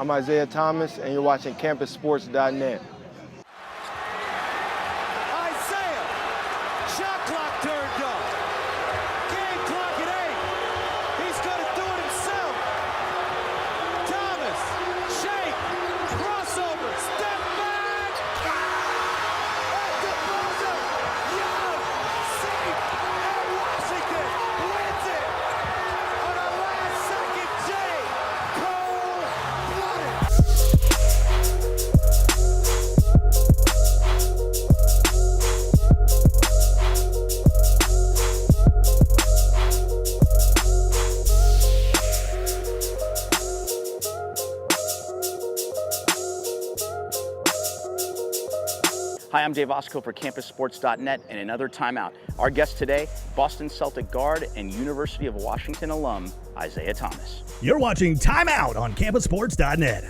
I'm Isaiah Thomas, and you're watching CampusSports.net. Isaiah, shot clock turned on. Game clock at 8. He's going to do it himself. Thomas, shake, crossover, step back. At the buzzer, Young, safe, and Washington wins it on a last-second J. Cold-blooded. Hi, I'm Dave Osco for CampusSports.net and another timeout. Our guest today, Boston Celtic guard and University of Washington alum, Isaiah Thomas. You're watching Timeout on CampusSports.net.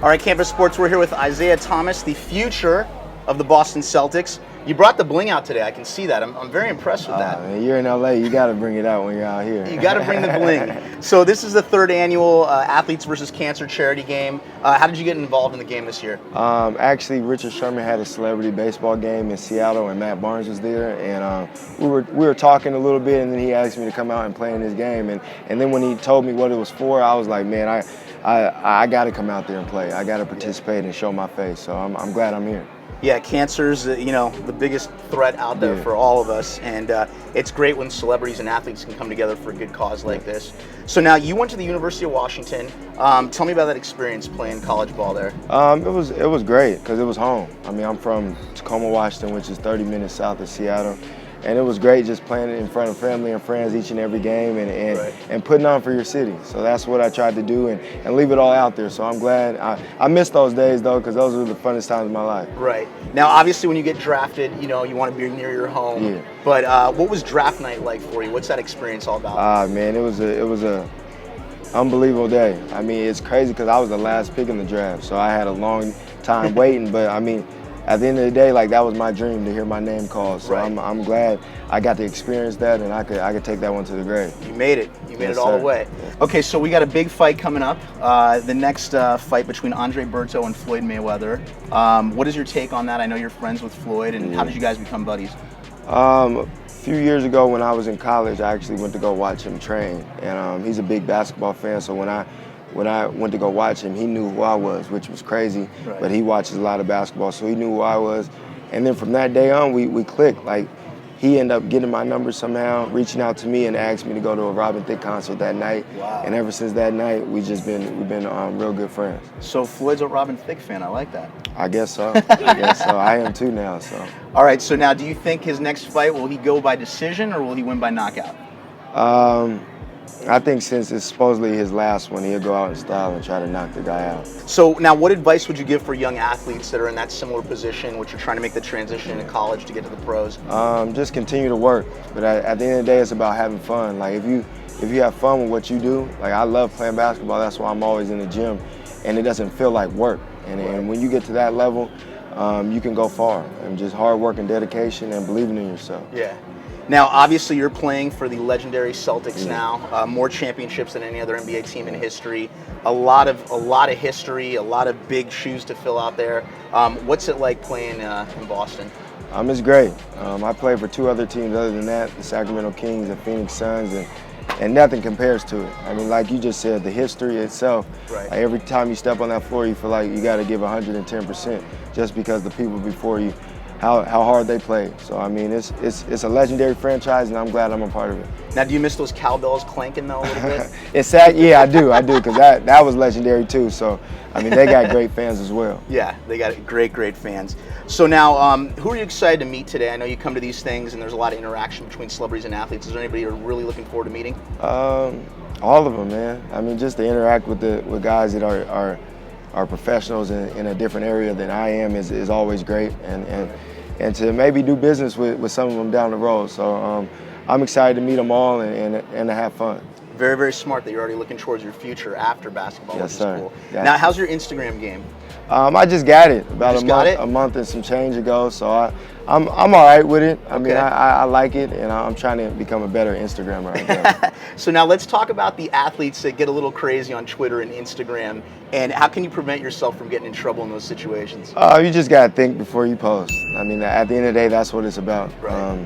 All right, Campus Sports, we're here with Isaiah Thomas, the future of the Boston Celtics. You brought the bling out today. I can see that. I'm very impressed with that. Man, you're in LA. You got to bring it out when you're out here. You got to bring the bling. So this is the third annual Athletes versus Cancer charity game. How did you get involved in the game this year? Actually, Richard Sherman had a celebrity baseball game in Seattle, and Matt Barnes was there. And we were talking a little bit, and then he asked me to come out and play in his game. And then when he told me what it was for, I was like, man, I got to come out there and play. I got to participate and show my face. So I'm glad I'm here. Yeah, cancer's the biggest threat out there for all of us, and it's great when celebrities and athletes can come together for a good cause like this. So now you went to the University of Washington. Tell me about that experience playing college ball there. It was great because it was home. I mean, I'm from Tacoma, Washington, which is 30 minutes south of Seattle. And it was great just playing in front of family and friends each and every game and putting on for your city. So that's what I tried to do and leave it all out there. So I'm glad. I miss those days, though, because those were the funnest times of my life. Right. Now, obviously, when you get drafted, you want to be near your home. Yeah. But what was draft night like for you? What's that experience all about? Man, it was a unbelievable day. I mean, it's crazy because I was the last pick in the draft. So I had a long time waiting. But, I mean, at the end of the day, like, that was my dream to hear my name called. So right. I'm glad I got to experience that, and I could take that one to the grave. You made it. You made Yes, it all sir. the way. Okay, so we got a big fight coming up. The next fight between Andre Berto and Floyd Mayweather. What is your take on that? I know you're friends with Floyd, and how did you guys become buddies? A few years ago when I was in college, I actually went to go watch him train, and he's a big basketball fan. So when I went to go watch him, he knew who I was, which was crazy. Right. But he watches a lot of basketball, so he knew who I was. And then from that day on, we clicked. Like, he ended up getting my number somehow, reaching out to me and asked me to go to a Robin Thicke concert that night. Wow. And ever since that night, we've been real good friends. So Floyd's a Robin Thicke fan. I like that. I guess so. I am too now. So. All right. So now, do you think his next fight, will he go by decision or will he win by knockout? I think since it's supposedly his last one, he'll go out in style and try to knock the guy out. So now, what advice would you give for young athletes that are in that similar position, which are trying to make the transition into college to get to the pros? Just continue to work. But at the end of the day, it's about having fun. Like, if you have fun with what you do, like, I love playing basketball. That's why I'm always in the gym, and it doesn't feel like work. And when you get to that level, you can go far. And just hard work and dedication and believing in yourself. Yeah. Now, obviously, you're playing for the legendary Celtics now. More championships than any other NBA team in history. A lot of history, a lot of big shoes to fill out there. What's it like playing in Boston? It's great. I played for two other teams other than that, the Sacramento Kings and Phoenix Suns, and nothing compares to it. I mean, like you just said, the history itself. Right. Like, every time you step on that floor, you feel like you got to give 110% just because the people before you, how hard they play. So, I mean, it's a legendary franchise, and I'm glad I'm a part of it. Now, do you miss those cowbells clanking, though, a little bit? It's sad. Yeah, I do, because that was legendary, too. So, I mean, they got great fans as well. Yeah, they got great fans. So now, who are you excited to meet today? I know you come to these things, and there's a lot of interaction between celebrities and athletes. Is there anybody you're really looking forward to meeting? All of them, man. I mean, just to interact with guys that are professionals in a different area than I am is always great, and to maybe do business with some of them down the road. So I'm excited to meet them all and to have fun. Very, very smart that you're already looking towards your future after basketball, Yes, which is sir. cool. Yeah. Now, how's your Instagram game? I just got it about got it? a month and some change ago, so I'm all right with it. I mean, I like it, and I'm trying to become a better Instagrammer, I guess. So now let's talk about the athletes that get a little crazy on Twitter and Instagram, and how can you prevent yourself from getting in trouble in those situations? You just gotta think before you post. I mean, at the end of the day, that's what it's about. Right.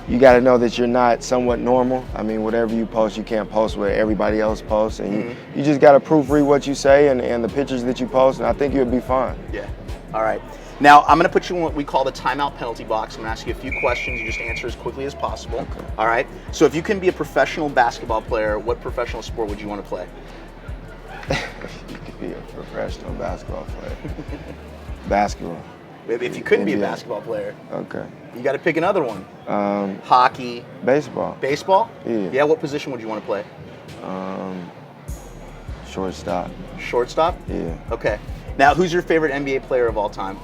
You got to know that you're not somewhat normal. I mean, whatever you post, you can't post what everybody else posts, and you just got to proofread what you say and the pictures that you post, and I think you'll be fine. Yeah. All right. Now, I'm going to put you in what we call the timeout penalty box. I'm going to ask you a few questions. You just answer as quickly as possible. Okay. All right. So if you can be a professional basketball player, what professional sport would you want to play? You could be a professional basketball player. Basketball. Maybe if you couldn't be a NBA. basketball player, Okay. you got to pick another one. Hockey, Baseball. baseball? Yeah. Yeah, what position would you want to play? Shortstop. Shortstop? Yeah. Okay. Now, who's your favorite NBA player of all time?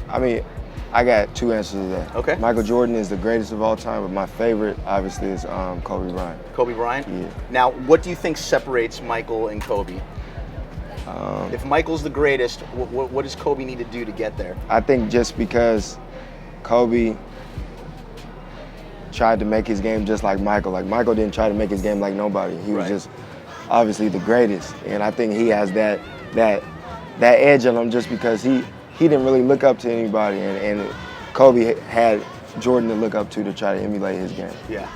I mean, I got two answers to that. Okay. Michael Jordan is the greatest of all time, but my favorite, obviously, is Kobe Bryant. Kobe Bryant? Yeah. Now, what do you think separates Michael and Kobe? If Michael's the greatest, what does Kobe need to do to get there? I think just because Kobe tried to make his game just like Michael. Like Michael didn't try to make his game like nobody. He was Right. just obviously the greatest, and I think he has that edge on him just because he didn't really look up to anybody, and Kobe had Jordan to look up to try to emulate his game. Yeah.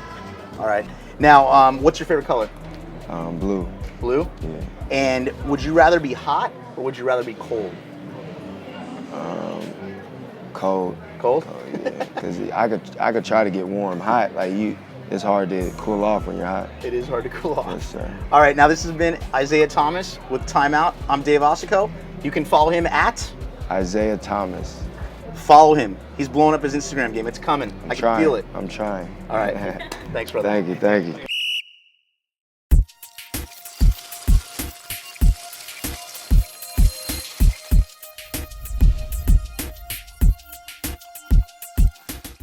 All right. Now, what's your favorite color? Blue. Blue? Yeah. And would you rather be hot or would you rather be cold? Cold. Cold? Yeah, because I could try to get warm. Hot, like it's hard to cool off when you're hot. It is hard to cool off. Yes, sir. All right, now this has been Isaiah Thomas with Timeout. I'm Dave Ossico. You can follow him at, Isaiah Thomas. follow him. He's blowing up his Instagram game. It's coming. I can Trying. feel it. I'm trying. All right. Thanks, brother. Thank you.